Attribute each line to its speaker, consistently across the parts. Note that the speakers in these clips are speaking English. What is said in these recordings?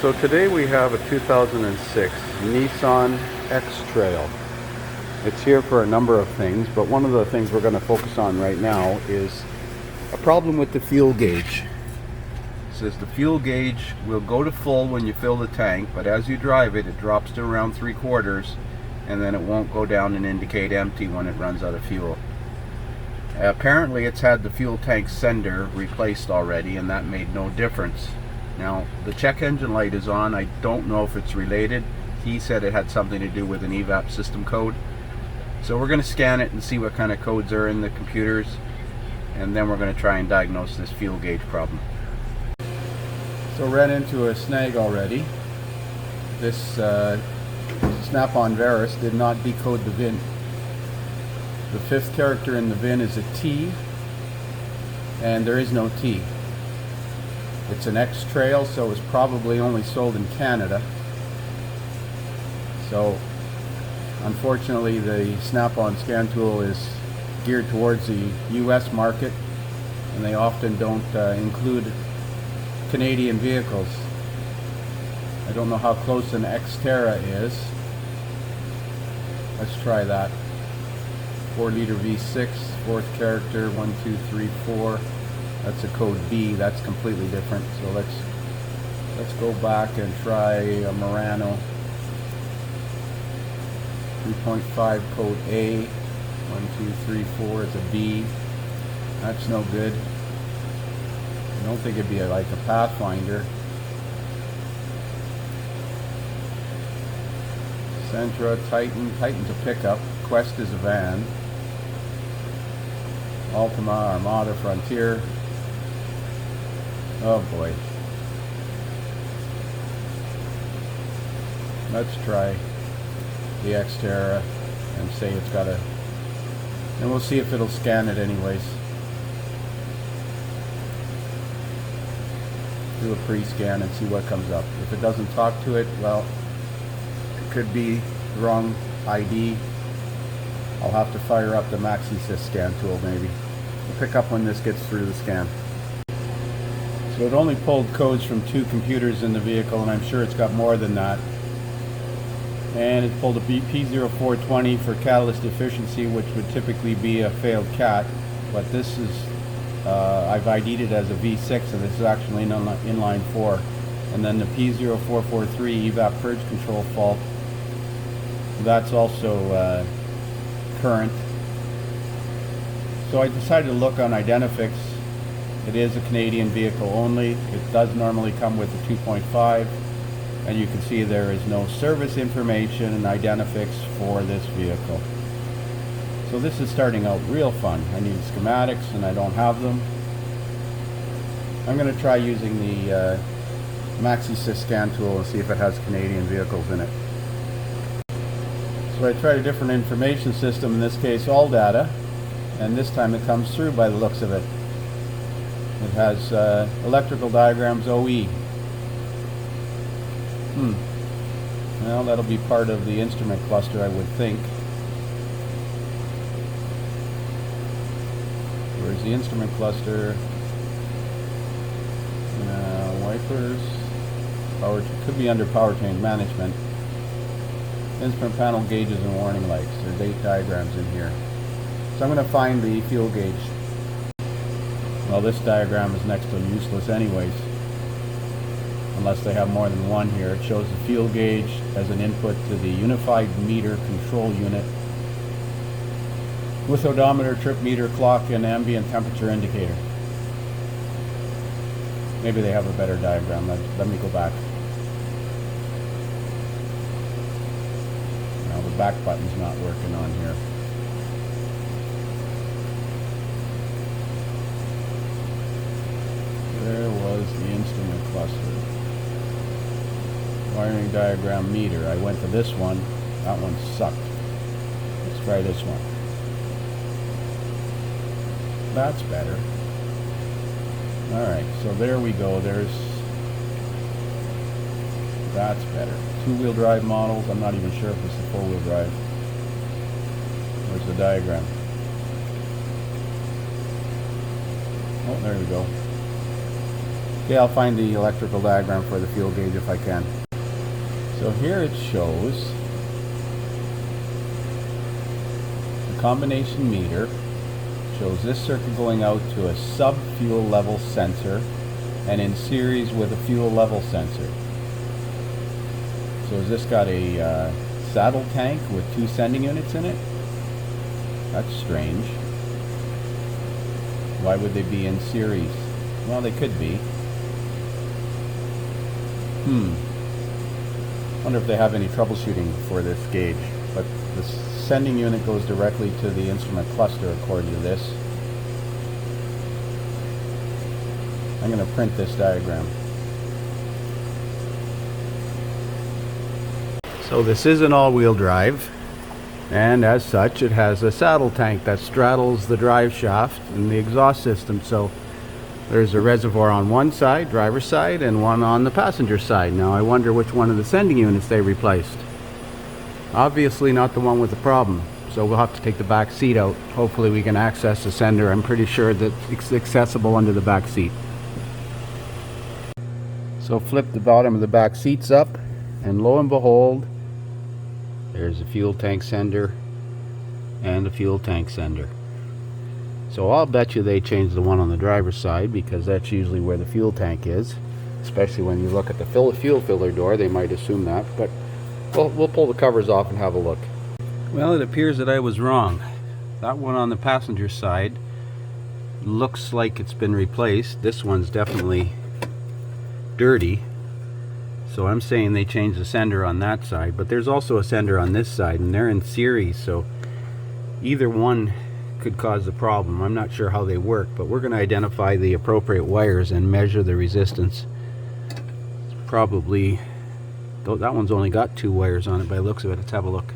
Speaker 1: So today we have a 2006 Nissan X-Trail. It's here for a number of things, but one of the things we're going to focus on right now is a problem with the fuel gauge. It says the fuel gauge will go to full when you fill the tank, but as you drive it, it drops to around 3/4, and then it won't go down and indicate empty when it runs out of fuel. Apparently it's had the fuel tank sender replaced already, and that made no difference. Now, the check engine light is on. I don't know if it's related. He said it had something to do with an evap system code. So we're going to scan it and see what kind of codes are in the computers, and then we're going to try and diagnose this fuel gauge problem. So ran into a snag already. This Snap-on Verus did not decode the VIN. The fifth character in the VIN is a T, and there is no T. It's an X-Trail, so it's probably only sold in Canada. So unfortunately the Snap-on scan tool is geared towards the US market, and they often don't include Canadian vehicles. I don't know how close an Xterra is. Let's try that. 4-liter V6, fourth character, 1, 2, 3, 4. That's a code B. That's completely different. So let's go back and try a Murano 3.5 code A. 1, 2, 3, 4 is a B. That's no good. I don't think it'd be like a Pathfinder. Sentra, Titan's a pickup. Quest is a van. Altima, Armada, Frontier. Oh boy. Let's try the Xterra and say it's got a... and we'll see if it'll scan it anyways. Do a pre-scan and see what comes up. If it doesn't talk to it, well, it could be the wrong ID. I'll have to fire up the MaxiSys scan tool maybe. We'll pick up when this gets through the scan. So it only pulled codes from 2 computers in the vehicle, and I'm sure it's got more than that. And it pulled a P0420 for catalyst efficiency, which would typically be a failed cat, but this is I've ID'd it as a V6, and this is actually inline 4. And then the P0443 evap purge control fault, that's also current. So I decided to look on Identifix. It is a Canadian vehicle only. It does normally come with a 2.5, and you can see there is no service information in Identifix for this vehicle. So this is starting out real fun. I need schematics and I don't have them. I'm going to try using the MaxiSys scan tool and see if it has Canadian vehicles in it. So I tried a different information system, in this case all data, and this time it comes through by the looks of it. It has electrical diagrams OE. Well, that'll be part of the instrument cluster, I would think. Where's the instrument cluster? Wipers. Power, could be under powertrain management. Instrument panel, gauges, and warning lights. There's 8 diagrams in here. So I'm going to find the fuel gauge. Well, this diagram is next to useless anyways, unless they have more than one here. It shows the fuel gauge as an input to the unified meter control unit with odometer, trip meter, clock, and ambient temperature indicator. Maybe they have a better diagram. Let me go back. Now the back button's not working on here. There was the instrument cluster. Wiring diagram meter. I went to this one. That one sucked. Let's try this one. That's better. Alright, so there we go. That's better. 2-wheel drive models. I'm not even sure if it's a 4-wheel drive. Where's the diagram? Oh, there we go. Okay, I'll find the electrical diagram for the fuel gauge if I can. So here it shows the combination meter. Shows this circuit going out to a sub-fuel level sensor and in series with a fuel level sensor. So has this got a saddle tank with 2 sending units in it? That's strange. Why would they be in series? Well, they could be. Wonder if they have any troubleshooting for this gauge. But the sending unit goes directly to the instrument cluster according to this. I'm going to print this diagram. So this is an all-wheel drive, and as such it has a saddle tank that straddles the drive shaft and the exhaust system. So there's a reservoir on one side, driver's side, and one on the passenger side. Now I wonder which one of the sending units they replaced. Obviously not the one with the problem, so we'll have to take the back seat out. Hopefully we can access the sender. I'm pretty sure that it's accessible under the back seat. So flip the bottom of the back seats up, and lo and behold, there's a fuel tank sender and a fuel tank sender. So I'll bet you they changed the one on the driver's side, because that's usually where the fuel tank is. Especially when you look at the fuel filler door, they might assume that. But we'll pull the covers off and have a look. Well, it appears that I was wrong. That one on the passenger side looks like it's been replaced. This one's definitely dirty. So I'm saying they changed the sender on that side, but there's also a sender on this side, and they're in series, so either one could cause the problem. I'm not sure how they work, but we're going to identify the appropriate wires and measure the resistance. It's probably, though that one's only got 2 wires on it by the looks of it. Let's have a look.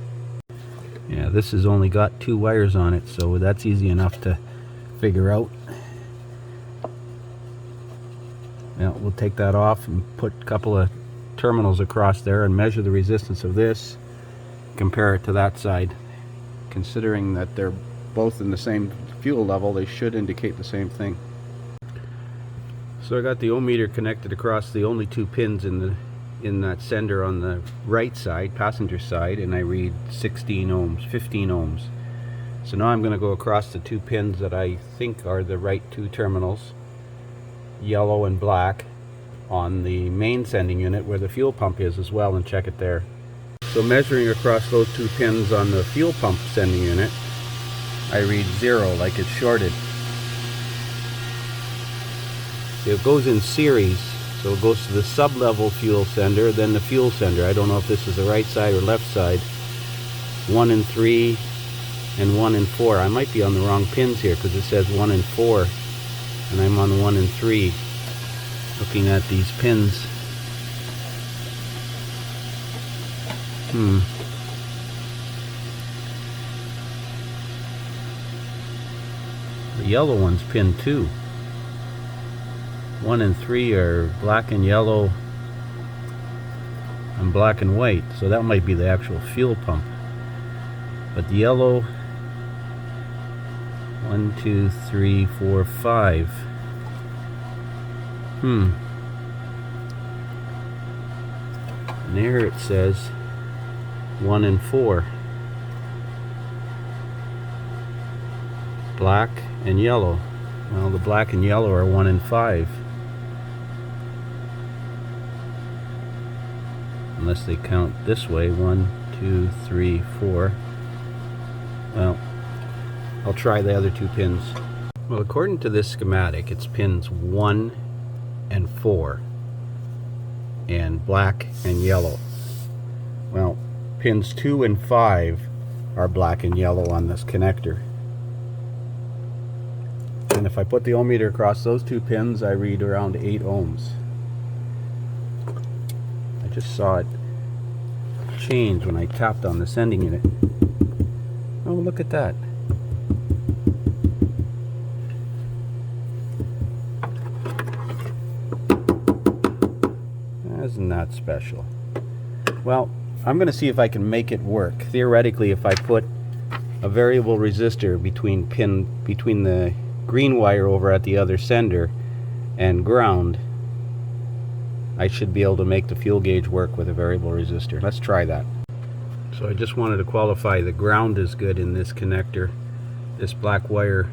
Speaker 1: Yeah, this has only got 2 wires on it, so that's easy enough to figure out. Now we'll take that off and put a couple of terminals across there and measure the resistance of this, compare it to that side. Considering that they're both in the same fuel level, they should indicate the same thing. So I got the ohm meter connected across the only 2 pins in that sender on the right side, passenger side, and I read 15 ohms. So now I'm going to go across the 2 pins that I think are the right 2 terminals, yellow and black, on the main sending unit where the fuel pump is as well, and check it there. So measuring across those 2 pins on the fuel pump sending unit, I read 0, like it's shorted. It goes in series, so it goes to the sub-level fuel sender, then the fuel sender. I don't know if this is the right side or left side. 1 and 3 and 1 and 4. I might be on the wrong pins here because it says 1 and 4 and I'm on 1 and 3. Looking at these pins. The yellow one's pin 2. 1 and 3 are black and yellow and black and white, so that might be the actual fuel pump. But the yellow, 1, 2, 3, 4, 5. And there it says 1 and 4. Black and yellow. Well, the black and yellow are 1 and 5. Unless they count this way, 1, 2, 3, 4. Well, I'll try the other 2 pins. Well, according to this schematic, it's pins 1 and 4, and black and yellow. Well, pins 2 and 5 are black and yellow on this connector. And if I put the ohm meter across those 2 pins, I read around 8 ohms. I just saw it change when I tapped on the sending unit. Oh, look at that. Isn't that special? Well, I'm going to see if I can make it work. Theoretically, if I put a variable resistor between the green wire over at the other sender and ground, I should be able to make the fuel gauge work with a variable resistor. Let's try that. So I just wanted to qualify the ground is good in this connector. This black wire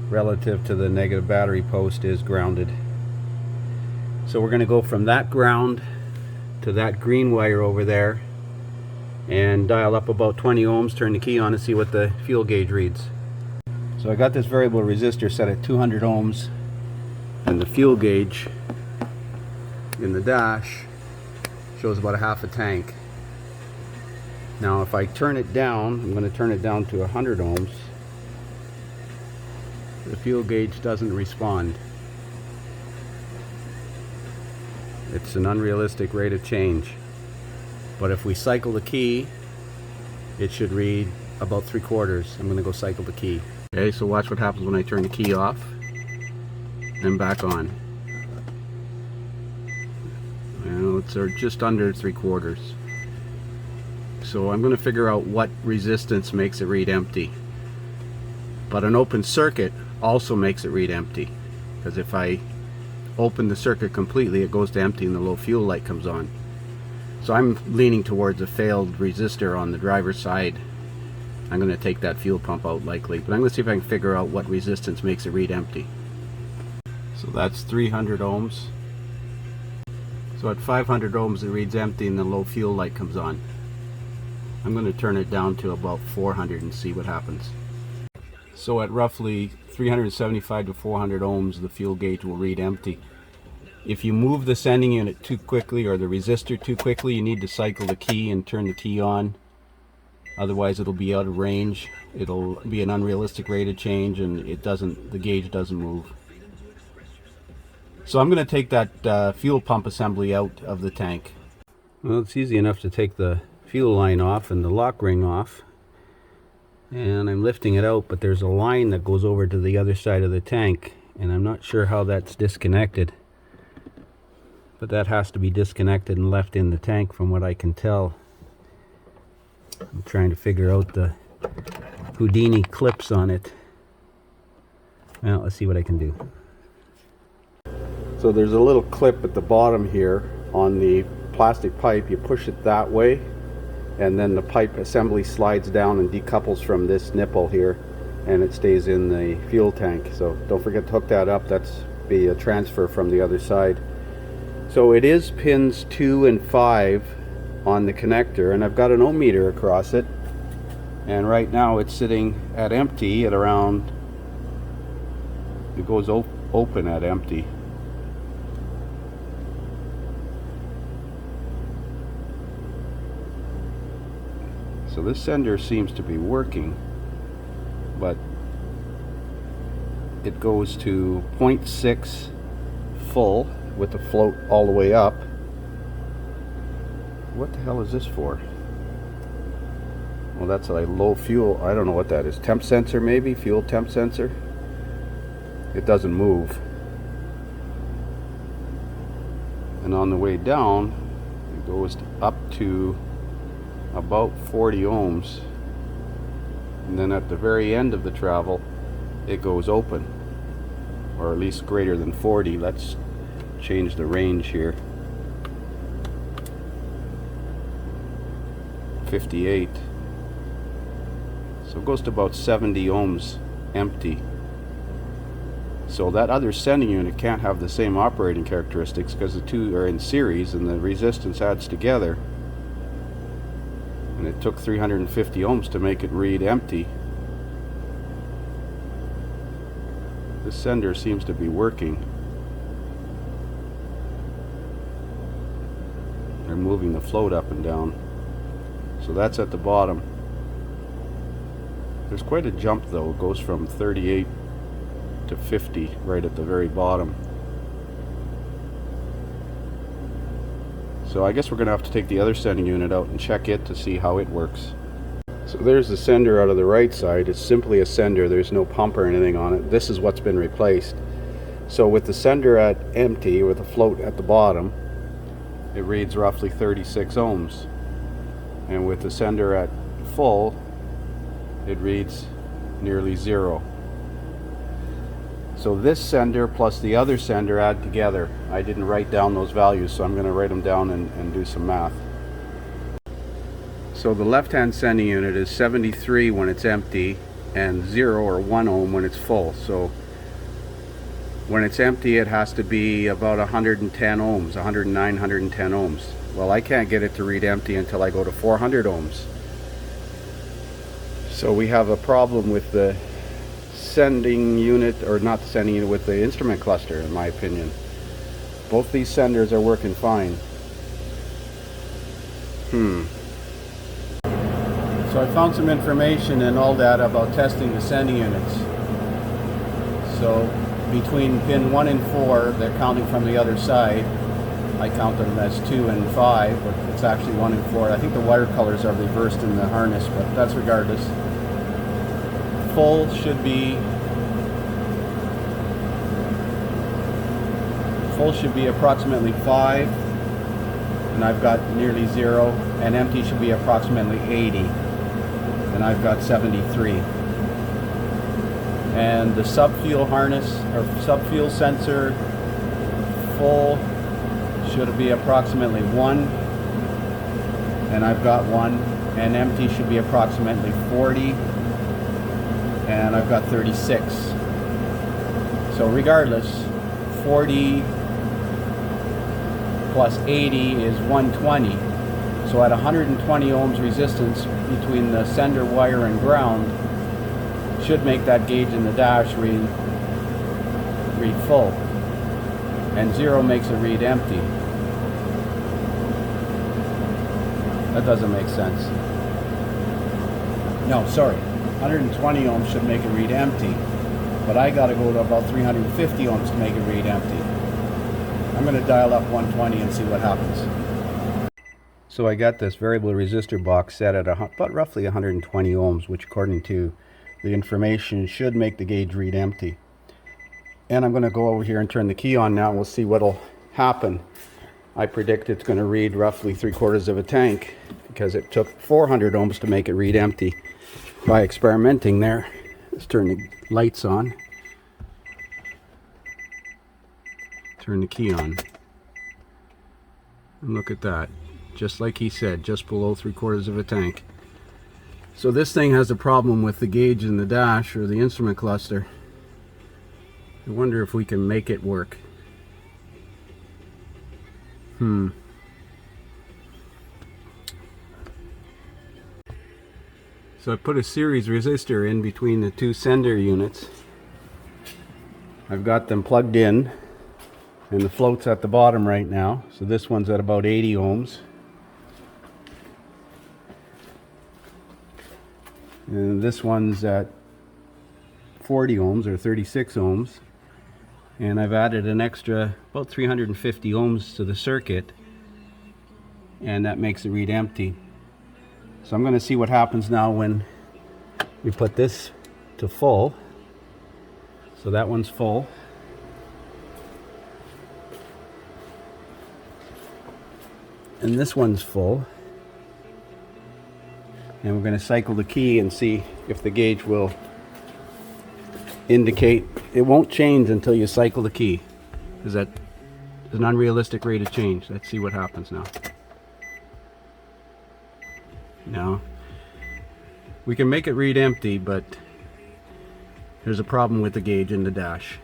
Speaker 1: relative to the negative battery post is grounded. So we're going to go from that ground to that green wire over there and dial up about 20 ohms, turn the key on and see what the fuel gauge reads. So I got this variable resistor set at 200 ohms and the fuel gauge in the dash shows about a half a tank. Now if I turn it down, I'm going to turn it down to 100 ohms, the fuel gauge doesn't respond. It's an unrealistic rate of change. But if we cycle the key, it should read about 3/4. I'm going to go cycle the key. Okay, so watch what happens when I turn the key off and back on. Well, it's just under 3/4. So I'm going to figure out what resistance makes it read empty. But an open circuit also makes it read empty, because if I open the circuit completely, it goes to empty and the low fuel light comes on. So I'm leaning towards a failed resistor on the driver's side. I'm going to take that fuel pump out likely, but I'm going to see if I can figure out what resistance makes it read empty. So that's 300 ohms. So at 500 ohms it reads empty and the low fuel light comes on. I'm going to turn it down to about 400 and see what happens. So at roughly 375 to 400 ohms the fuel gauge will read empty. If you move the sending unit too quickly or the resistor too quickly, you need to cycle the key and turn the key on. Otherwise it'll be out of range. It'll be an unrealistic rate of change and the gauge doesn't move. So I'm going to take that fuel pump assembly out of the tank. Well, it's easy enough to take the fuel line off and the lock ring off. And I'm lifting it out, but there's a line that goes over to the other side of the tank, and I'm not sure how that's disconnected. But that has to be disconnected and left in the tank from what I can tell. I'm trying to figure out the Houdini clips on it. Well, let's see what I can do. So there's a little clip at the bottom here on the plastic pipe. You push it that way, and then the pipe assembly slides down and decouples from this nipple here, and it stays in the fuel tank. So don't forget to hook that up. That's be a transfer from the other side. So it is pins 2 and 5 on the connector, and I've got an ohm meter across it, and right now it's sitting at empty at around, it goes open at empty. So this sender seems to be working, but it goes to 0.6 full with the float all the way up. What the hell is this for? Well, that's a low fuel, I don't know what that is. Temp sensor maybe? Fuel temp sensor? It doesn't move. And on the way down, it goes up to about 40 ohms, and then at the very end of the travel it goes open, or at least greater than 40. Let's change the range here. 58. So it goes to about 70 ohms empty. So that other sending unit can't have the same operating characteristics because the two are in series and the resistance adds together. And it took 350 ohms to make it read empty. This sender seems to be working. They're moving the float up and down. So that's at the bottom. There's quite a jump though. It goes from 38 to 50 right at the very bottom. So I guess we're going to have to take the other sending unit out and check it to see how it works. So there's the sender out of the right side. It's simply a sender. There's no pump or anything on it. This is what's been replaced. So with the sender at empty, with the float at the bottom, it reads roughly 36 ohms. And with the sender at full, it reads nearly 0. So this sender plus the other sender add together. I didn't write down those values, so I'm going to write them down and do some math. So the left-hand sending unit is 73 when it's empty and 0 or 1 ohm when it's full. So when it's empty, it has to be about 110 ohms, 109, 110 ohms. Well, I can't get it to read empty until I go to 400 ohms. So we have a problem with the sending unit, or not the sending unit, with the instrument cluster, in my opinion. Both these senders are working fine. So I found some information and all that about testing the sending units. So between pin 1 and 4, they're counting from the other side. I count them as 2 and 5, but it's actually 1 and 4. I think the wire colors are reversed in the harness, but that's regardless. Full should be approximately 5, and I've got nearly 0, and empty should be approximately 80, and I've got 73. And the sub-fuel harness, or sub-fuel sensor, full should be approximately 1, and I've got 1, and empty should be approximately 40, and I've got 36. So regardless, 40 plus 80 is 120. So at 120 ohms resistance between the sender wire and ground, should make that gauge in the dash read full, and 0 makes it read empty. That doesn't make sense. No, sorry, 120 ohms should make it read empty, but I got to go to about 350 ohms to make it read empty. I'm going to dial up 120 and see what happens. So I got this variable resistor box set at about roughly 120 ohms, which according to the information should make the gauge read empty. And I'm going to go over here and turn the key on now, and we'll see what'll happen. I predict it's going to read roughly 3/4 of a tank, because it took 400 ohms to make it read empty by experimenting there. Let's turn the lights on. Turn the key on. And look at that. Just like he said, just below 3/4 of a tank. So this thing has a problem with the gauge in the dash, or the instrument cluster. I wonder if we can make it work. So I put a series resistor in between the two sender units. I've got them plugged in, and the float's at the bottom right now. So this one's at about 80 ohms. And this one's at 40 ohms, or 36 ohms. And I've added an extra about 350 ohms to the circuit, and that makes it read empty. So I'm going to see what happens now when we put this to full. So that one's full. And this one's full. And we're going to cycle the key and see if the gauge will indicate. It won't change until you cycle the key, because that is an unrealistic rate of change. Let's see what happens now. Now, we can make it read empty, but there's a problem with the gauge in the dash.